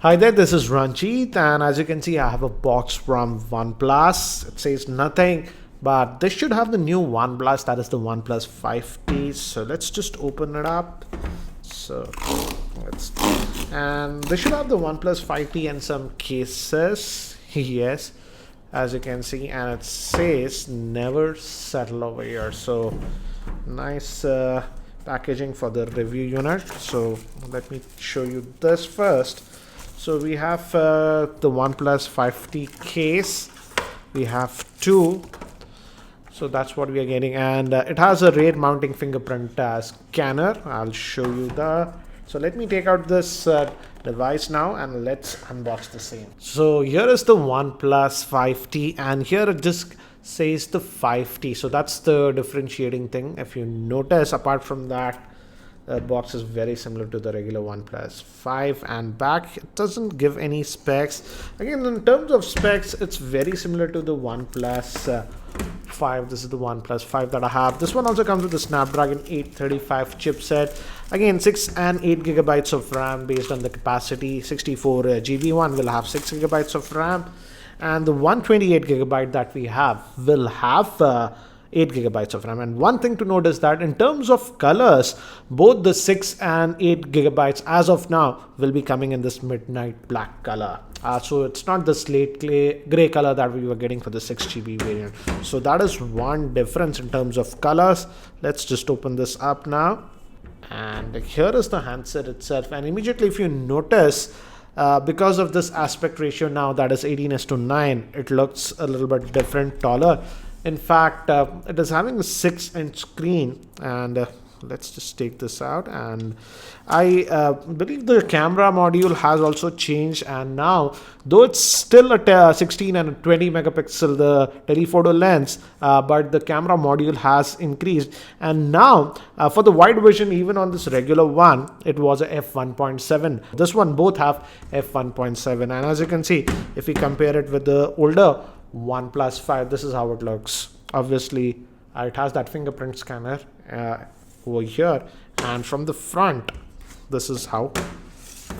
Hi there, this is Ranjit, and as you can see, I have a box from OnePlus. It says nothing, but this should have the new OnePlus, that is the OnePlus 5T. So let's just open it up. So let's, and this should have the OnePlus 5T and some cases. Yes, as you can see, and it says never settle over here. So nice packaging for the review unit. So let me show you this first. So we have the OnePlus 5T case. We have two. So that's what we are getting, and it has a rear mounting fingerprint scanner. I'll show you the. So let me take out this device now and let's unbox the same. So here is the OnePlus 5T, and here it just says the 5T. So that's the differentiating thing. If you notice, apart from that, the box is very similar to the regular OnePlus 5, and back it doesn't give any specs. Again, in terms of specs, it's very similar to the OnePlus 5. This is the OnePlus 5 that I have. This one also comes with the Snapdragon 835 chipset. Again, 6 and 8 gigabytes of RAM based on the capacity. 64 GB one will have 6 gigabytes of RAM, and the 128 gigabyte that we have will have 8 gigabytes of RAM. And one thing to note is that in terms of colors, both the 6 and 8 gigabytes as of now will be coming in this midnight black color. So it's not the slate gray color that we were getting for the 6 GB variant. So that is one difference in terms of colors. Let's just open this up now. And here is the handset itself. And immediately if you notice, because of this aspect ratio now, that is 18:9, it looks a little bit different, taller. In fact, it is having a 6-inch screen, and let's just take this out. And I believe the camera module has also changed, and now though it's still a 16 and a 20 megapixel the telephoto lens, but the camera module has increased. And now for the wide vision, even on this regular one, it was a f1.7. This one both have f1.7, and as you can see, if we compare it with the older OnePlus 5, this is how it looks. Obviously it has that fingerprint scanner over here, and from the front, this is how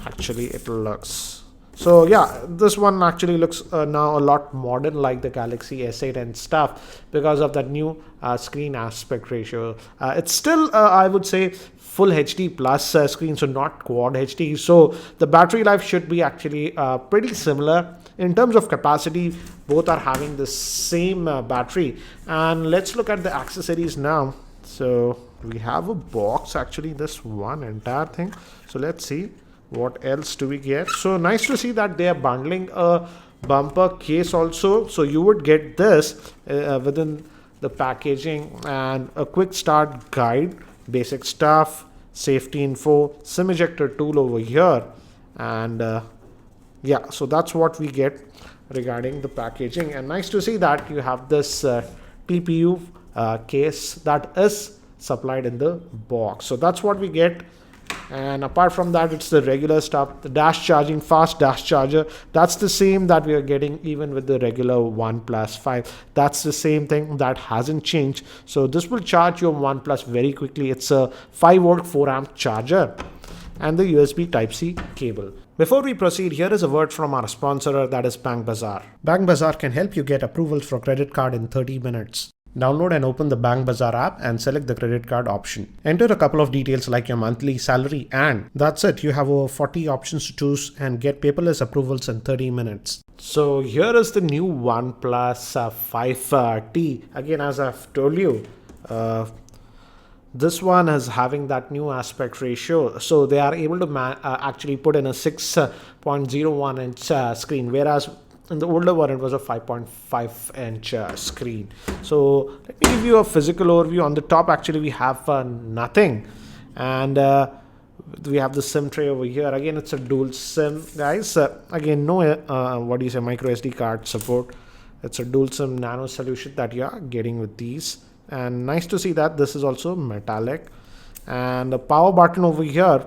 actually it looks. So yeah, this one actually looks now a lot modern, like the Galaxy S8 and stuff, because of that new screen aspect ratio. It's still I would say full HD plus screen, so not quad HD. So the battery life should be actually pretty similar. In terms of capacity, both are having the same battery. And let's look at the accessories now. So we have a box, actually this one entire thing. So let's see what else do we get. So nice to see that they are bundling a bumper case also. So you would get this within the packaging, and a quick start guide, basic stuff, safety info, SIM ejector tool over here, and yeah, so that's what we get regarding the packaging. And nice to see that you have this TPU case that is supplied in the box. So that's what we get. And apart from that, it's the regular stuff, the dash charging, fast dash charger. That's the same that we are getting even with the regular OnePlus 5. That's the same thing, that hasn't changed. So this will charge your OnePlus very quickly. It's a 5-volt 4-amp charger, and the USB Type-C cable. Before we proceed, here is a word from our sponsor, that is Bank Bazaar. Bank Bazaar can help you get approvals for credit card in 30 minutes. Download and open the Bank Bazaar app and select the credit card option. Enter a couple of details like your monthly salary, and that's it. You have over 40 options to choose and get paperless approvals in 30 minutes. So here is the new OnePlus 5T. Again, as I've told you, this one is having that new aspect ratio. So they are able to actually put in a 6.01 inch screen, whereas in the older one it was a 5.5 inch screen. So let me give you a physical overview. On the top, actually we have nothing, and we have the SIM tray over here. Again, it's a dual SIM, guys. Again, no micro SD card support. It's a dual SIM nano solution that you are getting with these. And nice to see that this is also metallic. And the power button over here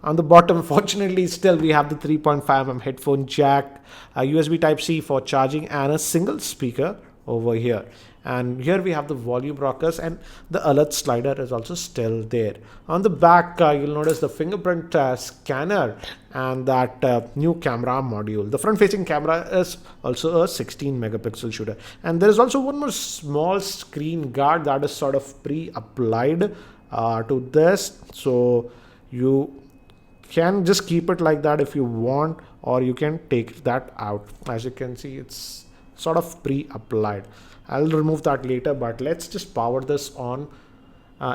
on the bottom, fortunately still we have the 3.5mm headphone jack, a USB Type-C for charging, and a single speaker over here. And here we have the volume rockers, and the alert slider is also still there. On the back, you'll notice the fingerprint scanner and that new camera module. The front facing camera is also a 16 megapixel shooter, and there is also one more small screen guard that is sort of pre-applied to this, so you can just keep it like that if you want, or you can take that out. As you can see, it's sort of pre-applied. I'll remove that later, but let's just power this on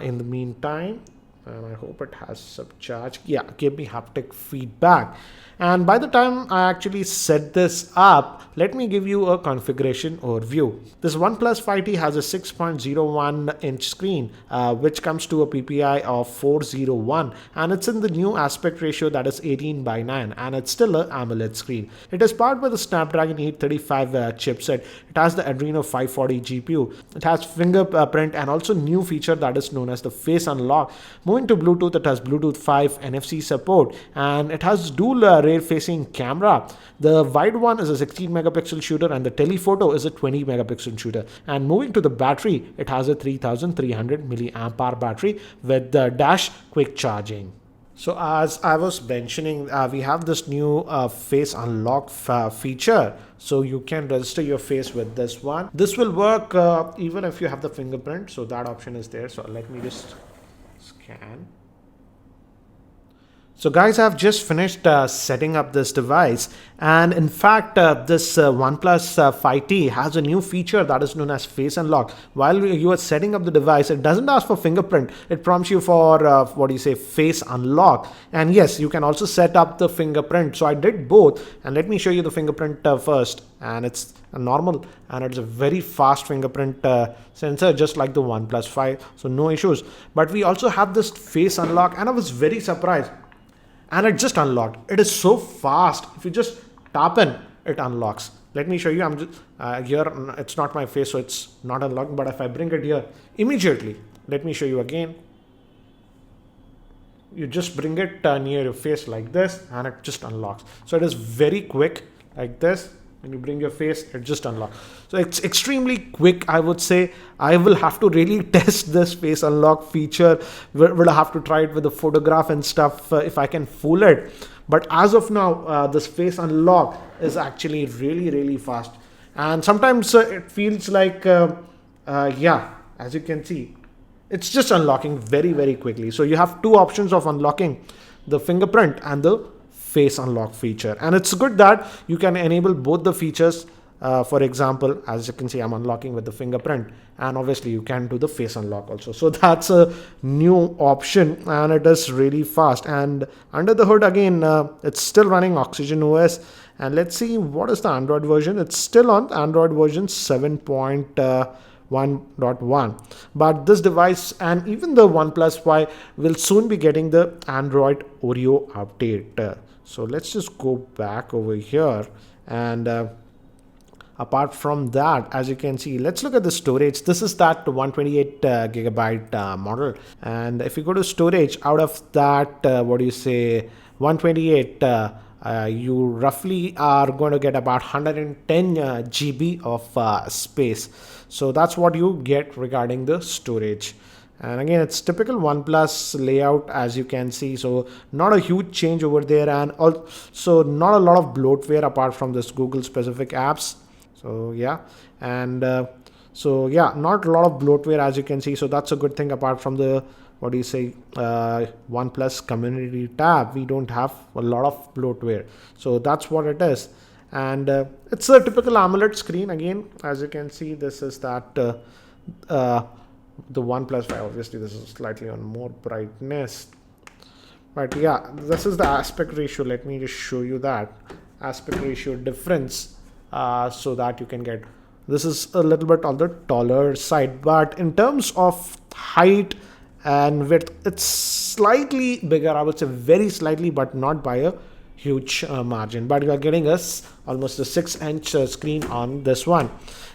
in the meantime. And I hope it has some charge. Yeah, give me haptic feedback. And by the time I actually set this up, let me give you a configuration overview. This OnePlus 5T has a 6.01 inch screen, which comes to a PPI of 401, and it's in the new aspect ratio that is 18:9, and it's still an AMOLED screen. It is powered by the Snapdragon 835 chipset. It has the Adreno 540 GPU. It has fingerprint and also new feature that is known as the face unlock. Moving to Bluetooth, it has Bluetooth 5 NFC support, and it has dual rear facing camera. The wide one is a 16 megapixel shooter, and the telephoto is a 20 megapixel shooter. And moving to the battery, it has a 3300 milliamp hour battery with the dash quick charging. So as I was mentioning, we have this new face unlock feature. So you can register your face with this one. This will work even if you have the fingerprint. So that option is there. So let me just scan. So guys, I've just finished setting up this device, and in fact this OnePlus 5T has a new feature that is known as face unlock. While you are setting up the device, it doesn't ask for fingerprint, it prompts you for face unlock. And yes, you can also set up the fingerprint. So I did both, and let me show you the fingerprint first. And it's a normal, and it's a very fast fingerprint sensor, just like the OnePlus 5, so no issues. But we also have this face unlock, and I was very surprised. And it just unlocked. It is so fast. If you just tap in, it unlocks. Let me show you. I'm just here. It's not my face, so it's not unlocked. But if I bring it here, immediately, let me show you again. You just bring it near your face like this, and it just unlocks. So it is very quick, like this. When you bring your face, it just unlocks. So it's extremely quick, I would say. I will have to really test this face unlock feature. We'll have to try it with a photograph and stuff if I can fool it. But as of now, this face unlock is actually really, really fast. And sometimes it feels like, yeah, as you can see, it's just unlocking very, very quickly. So you have two options of unlocking: the fingerprint and the face unlock feature. And it's good that you can enable both the features. For example, as you can see, I'm unlocking with the fingerprint, and obviously you can do the face unlock also. So that's a new option, and it is really fast. And under the hood again, it's still running Oxygen OS. And let's see, what is the Android version? It's still on Android version 7.1.1. But this device and even the OnePlus 5 will soon be getting the Android Oreo update. So let's just go back over here, and apart from that, as you can see, let's look at the storage. This is that 128 gigabyte model, and if you go to storage, out of that 128, you roughly are going to get about 110 GB of space. So that's what you get regarding the storage. And again, it's typical OnePlus layout, as you can see. So not a huge change over there, and also not a lot of bloatware apart from this Google specific apps. So yeah, and so yeah, not a lot of bloatware, as you can see. So that's a good thing. Apart from the OnePlus community tab, we don't have a lot of bloatware. So that's what it is. And it's a typical AMOLED screen. Again, as you can see, this is that the OnePlus 5. Obviously this is slightly on more brightness, but yeah, this is the aspect ratio. Let me just show you that aspect ratio difference, so that you can get, this is a little bit on the taller side, but in terms of height and width, it's slightly bigger, I would say, very slightly, but not by a huge margin. But you are getting almost a 6-inch screen on this one,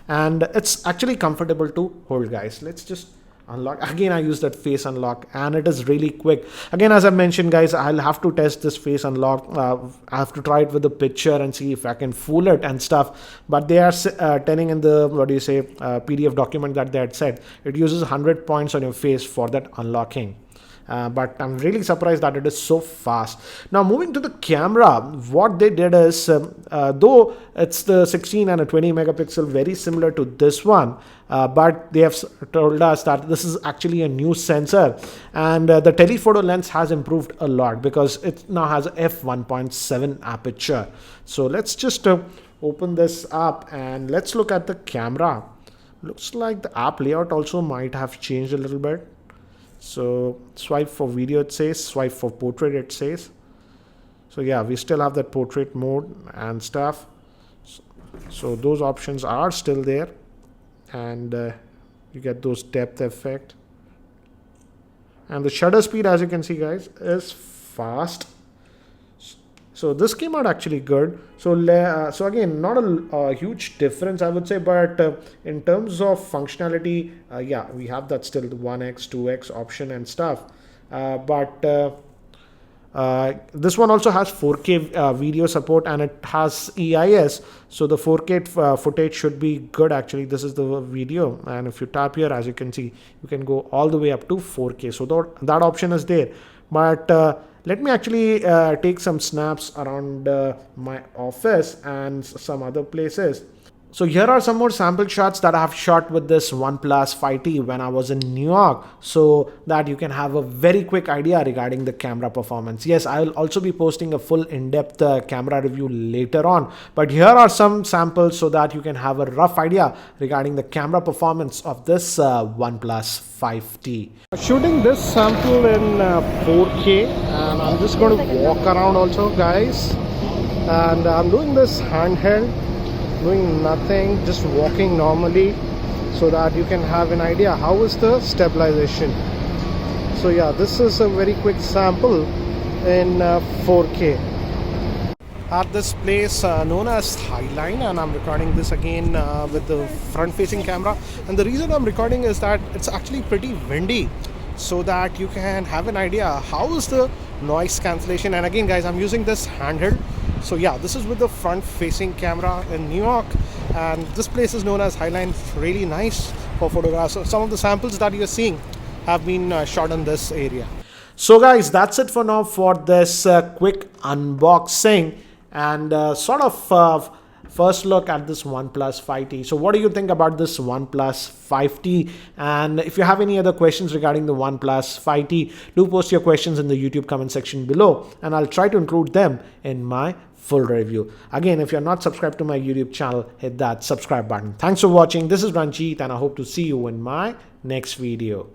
and it's actually comfortable to hold, guys. Let's just unlock. Again, I use that face unlock and it is really quick. Again, as I mentioned guys, I'll have to test this face unlock. I have to try it with the picture and see if I can fool it and stuff, but they are telling in the PDF document that they had said it uses 100 points on your face for that unlocking. But I'm really surprised that it is so fast. Now moving to the camera, what they did is, though it's the 16 and a 20 megapixel, very similar to this one, but they have told us that this is actually a new sensor, and the telephoto lens has improved a lot because it now has a f1.7 aperture. So let's just open this up and let's look at the camera. Looks like the app layout also might have changed a little bit. So swipe for video, it says, swipe for portrait, it says. So yeah, we still have that portrait mode and stuff. So those options are still there, and you get those depth effect. And the shutter speed, as you can see guys, is fast. So this came out actually good. So again, not a huge difference I would say, but in terms of functionality, yeah, we have that still the 1x, 2x option and stuff. This one also has 4K video support, and it has EIS. So the 4K footage should be good actually. This is the video, and if you tap here, as you can see, you can go all the way up to 4K. So that option is there. But let me actually take some snaps around my office and some other places. So here are some more sample shots that I have shot with this OnePlus 5T when I was in New York, so that you can have a very quick idea regarding the camera performance. Yes, I will also be posting a full in-depth camera review later on, but here are some samples so that you can have a rough idea regarding the camera performance of this OnePlus 5T. Shooting this sample in 4K, and I'm just going to walk around also guys, and I'm doing this handheld, doing nothing, just walking normally, so that you can have an idea how is the stabilization. So yeah, this is a very quick sample in 4K at this place known as Highline, and I'm recording this again with the front facing camera. And the reason I'm recording is that it's actually pretty windy, so that you can have an idea how is the noise cancellation. And again guys, I'm using this handheld. So yeah, this is with the front facing camera in New York, and this place is known as Highline. Really nice for photographs. So some of the samples that you're seeing have been shot in this area. So guys, that's it for now for this quick unboxing and sort of first look at this OnePlus 5T. So what do you think about this OnePlus 5T? And if you have any other questions regarding the OnePlus 5T, do post your questions in the YouTube comment section below, and I'll try to include them in my full review. Again, if you're not subscribed to my YouTube channel, hit that subscribe button. Thanks for watching. This is Ranjit, and I hope to see you in my next video.